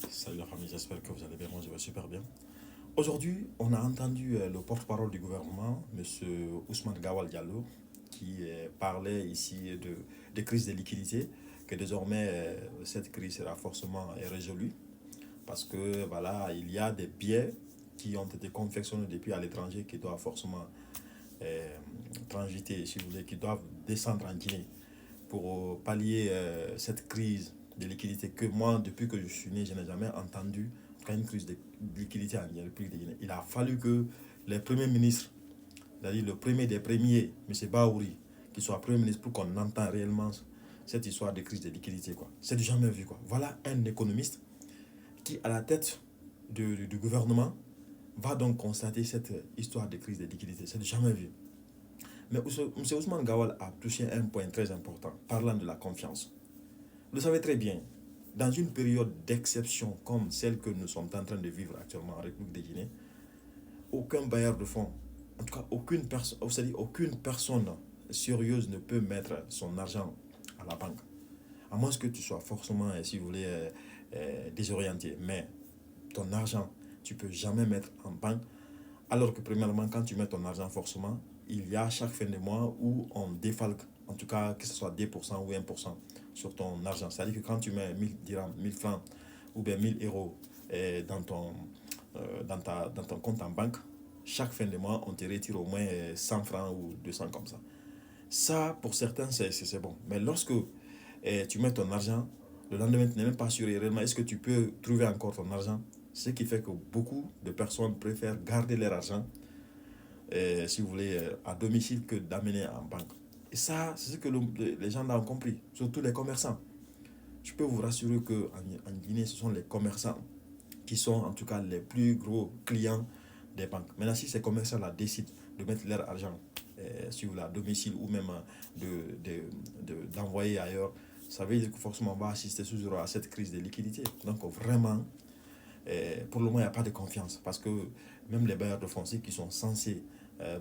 Salut la famille, j'espère que vous allez bien, moi je vais super bien. Aujourd'hui, on a entendu le porte-parole du gouvernement, M. Ousmane Gawal Diallo, qui parlait ici de crise de liquidité, que désormais cette crise sera forcément résolue, parce que voilà, il y a des billets qui ont été confectionnés depuis à l'étranger qui doivent forcément euh, transiter, si vous voulez, qui doivent descendre en Guinée pour pallier cette crise de liquidité que moi, depuis que je suis né, je n'ai jamais entendu, en tout cas une crise de liquidité en République de Guinée. Il a fallu que les premiers ministres, c'est-à-dire le premier des premiers, M. Baouri, qui soit premier ministre pour qu'on entende réellement cette histoire de crise de liquidité. Quoi. C'est du jamais vu. Quoi. Voilà un économiste qui, à la tête du gouvernement, va donc constater cette histoire de crise de liquidité. C'est du jamais vu. Mais M. Ousmane Gawal a touché un point très important, parlant de la confiance. Vous le savez très bien, dans une période d'exception comme celle que nous sommes en train de vivre actuellement en République de Guinée, aucun bailleur de fonds, en tout cas aucune personne sérieuse ne peut mettre son argent à la banque. À moins que tu sois forcément, si vous voulez, désorienté. Mais ton argent, tu ne peux jamais mettre en banque. Alors que premièrement, quand tu mets ton argent forcément, il y a chaque fin de mois où on défalque, en tout cas que ce soit 2% ou 1% sur ton argent. C'est-à-dire que quand tu mets 1000 dirhams, 1000 francs ou bien 1000 euros dans ton compte en banque, chaque fin de mois, on te retire au moins 100 francs ou 200 comme ça. Ça, pour certains, c'est bon. Mais lorsque tu mets ton argent, le lendemain, tu n'es même pas sûr réellement est-ce que tu peux trouver encore ton argent. Ce qui fait que beaucoup de personnes préfèrent garder leur argent, si vous voulez, à domicile que d'amener en banque. Et ça, c'est ce que les gens ont compris, surtout les commerçants. Je peux vous rassurer qu'en Guinée, ce sont les commerçants qui sont en tout cas les plus gros clients des banques. Maintenant, si ces commerçants-là décident de mettre leur argent sur la domicile ou même d'envoyer ailleurs, ça veut dire que forcément on va assister toujours à cette crise de liquidité. Donc vraiment, pour le moment, il n'y a pas de confiance parce que même les bailleurs de foncier qui sont censés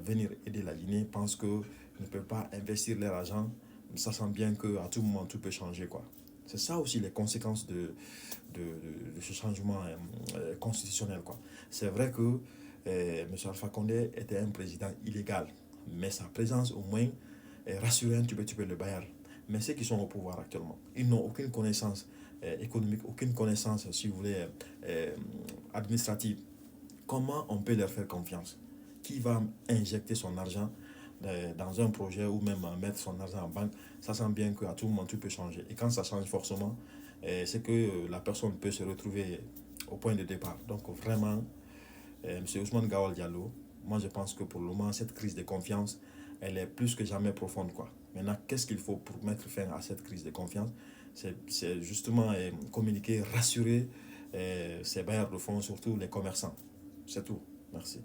venir aider la Guinée pensent qu'ils ne peuvent pas investir leur argent, sachant bien qu'à tout moment, tout peut changer. Quoi. C'est ça aussi les conséquences de ce changement constitutionnel. Quoi. C'est vrai que M. Alpha Condé était un président illégal, mais sa présence au moins rassurait un petit peu le Bayard. Mais ceux qui sont au pouvoir actuellement, ils n'ont aucune connaissance économique, aucune connaissance, si vous voulez, euh, administrative. Comment on peut leur faire confiance? Qui va injecter son argent dans un projet ou même mettre son argent en banque, sachant bien qu'à tout moment tout peut changer. Et quand ça change forcément, c'est que la personne peut se retrouver au point de départ. Donc vraiment, M. Ousmane Gawal Diallo, moi je pense que pour le moment, cette crise de confiance, elle est plus que jamais profonde. Quoi. Maintenant, qu'est-ce qu'il faut pour mettre fin à cette crise de confiance? C'est justement communiquer, rassurer ces bailleurs de fonds, surtout les commerçants. C'est tout. Merci.